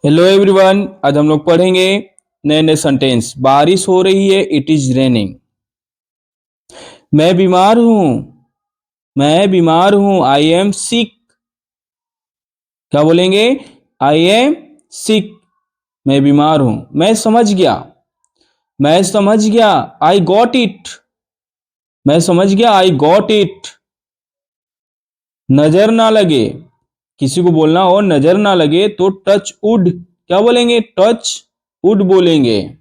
Hello everyone, आज हम लोग पढ़ेंगे नए नए सेंटेंस। बारिश हो रही है, इट इज रेनिंग। मैं बीमार हूं, मैं बीमार हूं, आई एम सिक। क्या बोलेंगे? आई एम सिक, मैं बीमार हूं। मैं समझ गया, मैं समझ गया, आई गॉट इट। मैं समझ गया, आई गॉट इट। नजर ना लगे, किसी को बोलना हो नजर ना लगे तो टच वुड। क्या बोलेंगे? टच वुड बोलेंगे।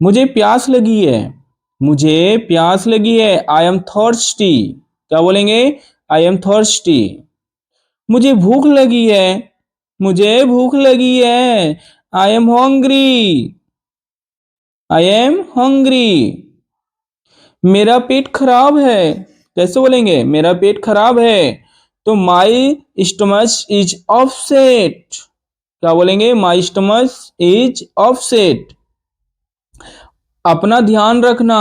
मुझे प्यास लगी है, मुझे प्यास लगी है, आई एम थर्स्टी। क्या बोलेंगे? I am thirsty. मुझे भूख लगी है, मुझे भूख लगी है, I am hungry. I am hungry. मेरा पेट खराब है। कैसे बोलेंगे? मेरा पेट खराब है तो माई स्टमच इज अपसेट। क्या बोलेंगे? माई स्टमच इज अपसेट। अपना ध्यान रखना,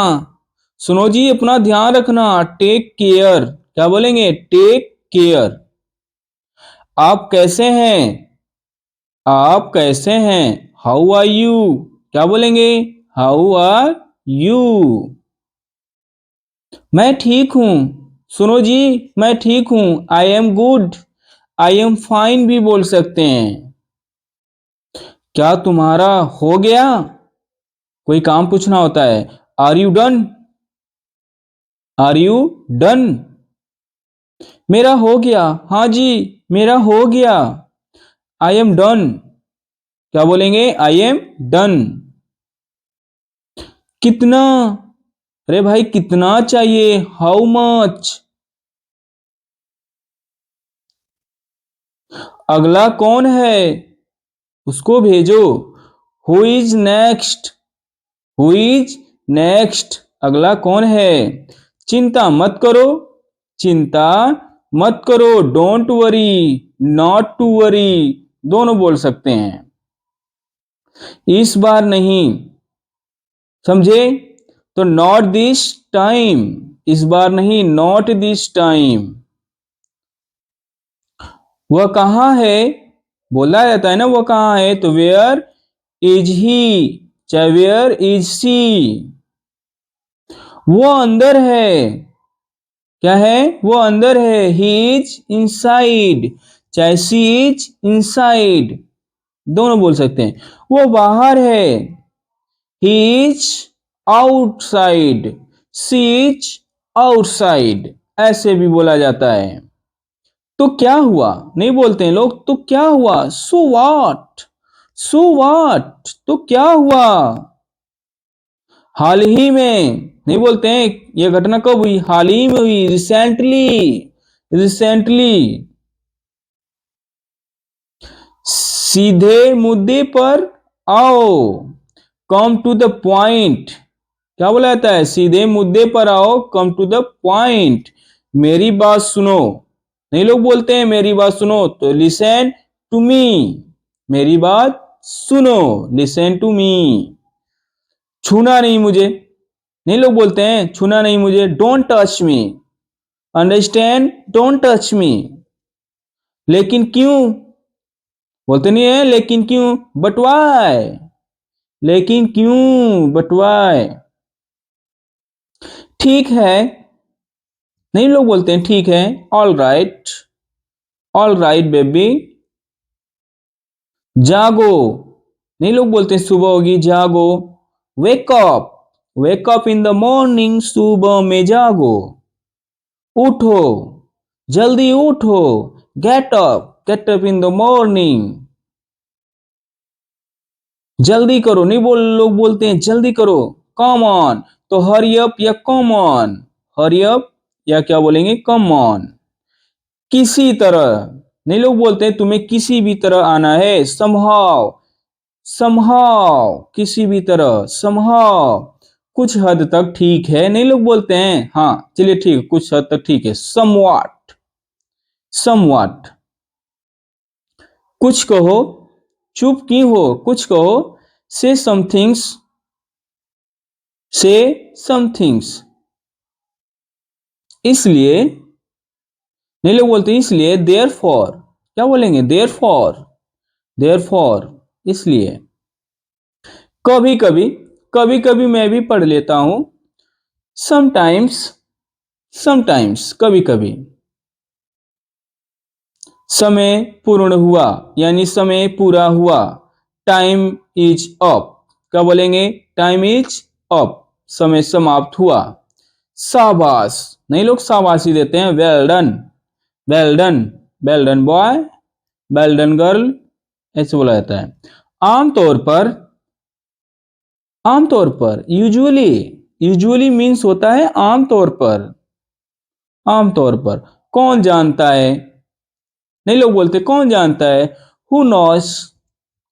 सुनो जी, अपना ध्यान रखना, टेक केयर। क्या बोलेंगे? Take care. आप कैसे हैं? आप कैसे हैं? How are you? क्या बोलेंगे? How are you? मैं ठीक हूं, सुनो जी, मैं ठीक हूं, I am good. I am fine भी बोल सकते हैं। क्या तुम्हारा हो गया? कोई काम पूछना होता है। Are you done? Are you done? मेरा हो गया, हाँ जी, मेरा हो गया, आई एम डन। क्या बोलेंगे? I am done. कितना? अरे भाई, कितना चाहिए? How much? अगला कौन है? उसको भेजो। Who is next? Who is next? अगला कौन है? चिंता मत करो, चिंता मत करो, don't worry, not to worry, दोनों बोल सकते हैं। इस बार नहीं, समझे? तो नॉट दिस टाइम, इस बार नहीं, नॉट दिस टाइम। वह कहाँ है? बोला जाता है ना, वह कहाँ है, तो वेयर इज ही, चाहे वेयर इज सी। वो अंदर है। क्या है? वो अंदर है, ही इज इनसाइड, चाहे सी इज इनसाइड, दोनों बोल सकते हैं। वो बाहर है, he is outside, she is outside, ऐसे भी बोला जाता है। तो क्या हुआ नहीं बोलते हैं लोग, तो क्या हुआ? So what? So what? तो क्या हुआ? हाल ही में नहीं बोलते हैं। यह घटना कब हुई? हाल ही में हुई, रिसेंटली, रिसेंटली। सीधे मुद्दे पर आओ, कम टू द पॉइंट। क्या बोला जाता है? सीधे मुद्दे पर आओ, कम टू द पॉइंट। मेरी बात सुनो, नहीं लोग बोलते हैं मेरी बात सुनो, तो लिसन टू मी। मेरी बात सुनो, लिसन टू मी। छूना नहीं मुझे, नहीं लोग बोलते हैं छूना नहीं मुझे, don't touch me. Understand? Don't touch me. लेकिन क्यों? बोलते नहीं है लेकिन क्यों, बट वाई। लेकिन क्यों, बट वाई। ठीक है, नहीं लोग बोलते हैं ठीक है, all right, all right baby. जागो, नहीं लोग बोलते हैं सुबह होगी, जागो। Wake up, wake up in the morning, सुबह में जागो। उठो, जल्दी उठो, get up in the morning. जल्दी करो, नहीं बोल लोग बोलते हैं जल्दी करो, कम ऑन, तो हरी अप या कम ऑन, हरी अप या क्या बोलेंगे, कम ऑन। किसी तरह, नहीं लोग बोलते हैं तुम्हें किसी भी तरह आना है, समहाउ, समहाउ, किसी भी तरह, समहाउ। कुछ हद तक ठीक है, नहीं लोग बोलते हैं हाँ चलिए ठीक है, कुछ हद तक ठीक है, समवॉट, समवॉट। कुछ कहो, चुप क्यों हो, कुछ कहो, से समथिंग्स, से समथिंग्स। इसलिए, नहीं लोग बोलते हैं इसलिए, देयर फॉर। क्या बोलेंगे? There for. देयरफॉर, इसलिए। कभी कभी, कभी कभी मैं भी पढ़ लेता हूं। समटाइम्स, समटाइम्स, कभी कभी। समय पूर्ण हुआ यानी समय पूरा हुआ। टाइम इज अप, क्या बोलेंगे? टाइम इज अप, समय समाप्त हुआ। शाबाश, नहीं लोग शाबाशी देते हैं, well done, well done, well done boy, well done girl, ऐसे बोला जाता है। आमतौर पर, आमतौर पर, यूजुअली, यूजुअली मीन्स होता है आमतौर पर, आमतौर पर। कौन जानता है, नहीं लोग बोलते कौन जानता है, हु नोस,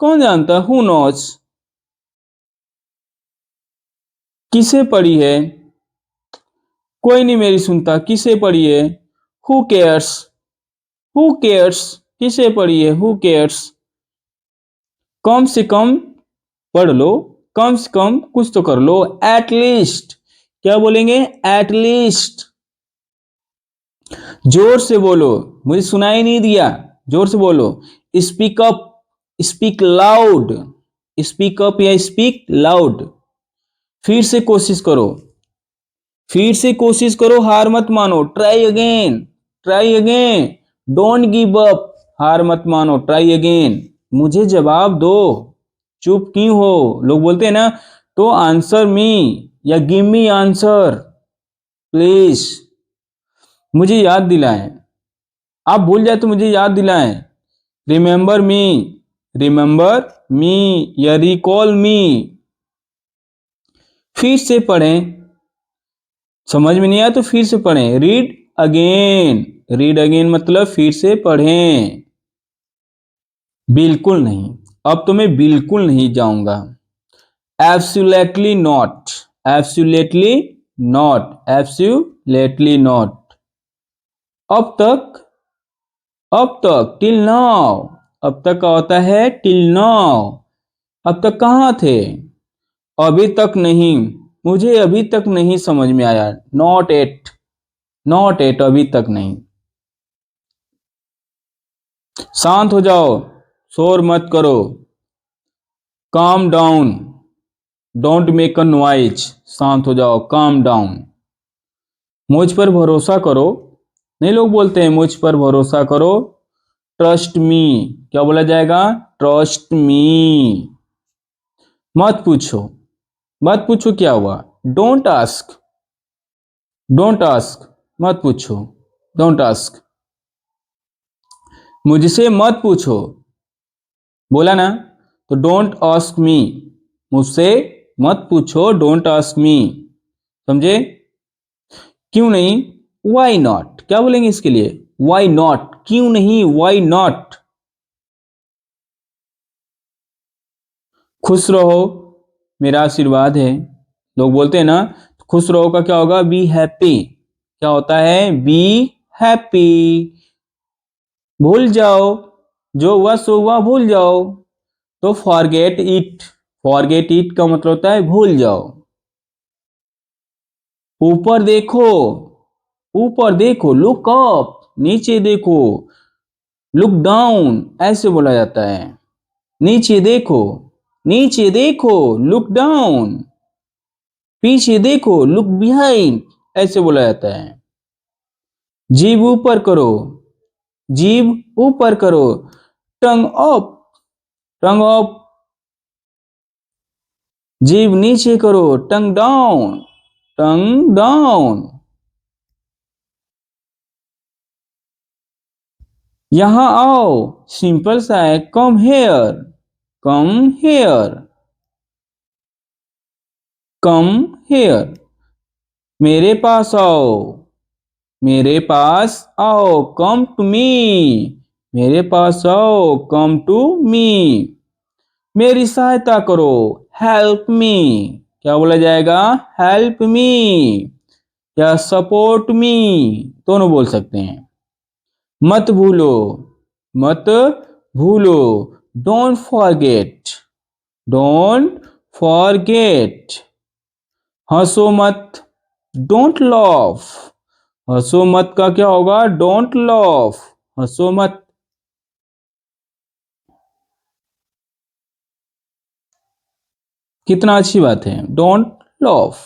कौन जानता है, हु नोस। किसे पड़ी है, कोई नहीं मेरी सुनता, किसे पड़ी है, हु केयर्स, हु केयर्स, किसे पड़ी है, हु केयर्स। कम से कम पढ़ लो, कम से कम कुछ तो कर लो, एटलीस्ट, क्या बोलेंगे, एटलीस्ट। जोर से बोलो, मुझे सुनाई नहीं दिया, जोर से बोलो। Speak up, speak loud, speak up या स्पीक लाउड। फिर से कोशिश करो, फिर से कोशिश करो, हार मत मानो, try again, try again, don't give up, हार मत मानो, ट्राई अगेन। मुझे जवाब दो, चुप क्यों हो? लोग बोलते हैं ना, तो आंसर मी या गिव मी आंसर प्लीज। मुझे याद दिलाएं, आप भूल जाए तो मुझे याद दिलाएं। रिमेंबर मी, रिमेंबर मी या रिकॉल मी। फिर से पढ़ें, समझ में नहीं आया तो फिर से पढ़ें। रीड अगेन, रीड अगेन मतलब फिर से पढ़ें। बिल्कुल नहीं, अब तो मैं बिल्कुल नहीं जाऊंगा। Absolutely not, absolutely not, absolutely not. अब तक, अब तक, टिल नाउ, अब तक का होता है टिल नाउ। अब तक कहाँ थे? अभी तक नहीं, मुझे अभी तक नहीं समझ में आया, नॉट एट, नॉट एट, अभी तक नहीं। शांत हो जाओ, शोर मत करो। Calm down, don't make a noise, शांत हो जाओ, काम डाउन। मुझ पर भरोसा करो, नहीं लोग बोलते हैं मुझ पर भरोसा करो। ट्रस्ट मी, क्या बोला जाएगा? Trust me. मत पूछो, मत पूछो क्या हुआ? डोंट आस्क, डोंट आस्क, मत पूछो, डोंट आस्क। मुझसे मत पूछो, बोला ना, तो डोंट आस्क मी, मुझसे मत पूछो, डोंट आस्क मी, समझे? क्यों नहीं? वाई नॉट, क्या बोलेंगे इसके लिए? वाई नॉट, क्यों नहीं, वाई नॉट। खुश रहो, मेरा आशीर्वाद है। लोग बोलते हैं ना, खुश रहो का क्या होगा? बी हैप्पी, क्या होता है? Be happy. भूल जाओ, जो हुआ सो हुआ, भूल जाओ, तो फॉरगेट इट, फॉरगेट इट का मतलब होता है भूल जाओ। ऊपर देखो, ऊपर देखो, लुक अप, नीचे देखो, लुक डाउन ऐसे बोला जाता है। नीचे देखो, नीचे देखो, लुक डाउन। पीछे देखो, लुक बिहाइंड ऐसे बोला जाता है। जीभ ऊपर करो, जीभ ऊपर करो, टंग अप, टंग अप। जीभ नीचे करो, टंग डाउन, टंग डाउन। यहां आओ, सिंपल सा है, come here, come here, come here. मेरे पास आओ, मेरे पास आओ, कम टू मी, मेरे पास आओ, कम टू मी। मेरी सहायता करो, हेल्प मी, क्या बोला जाएगा? हेल्प मी या सपोर्ट मी, दोनों बोल सकते हैं। मत भूलो, मत भूलो, डोंट फॉरगेट, डोंट फॉरगेट। हंसो मत, डोंट लॉफ, हंसो मत का क्या होगा? डोंट लॉफ, हंसो मत। कितना अच्छी बात है, डोंट लॉफ।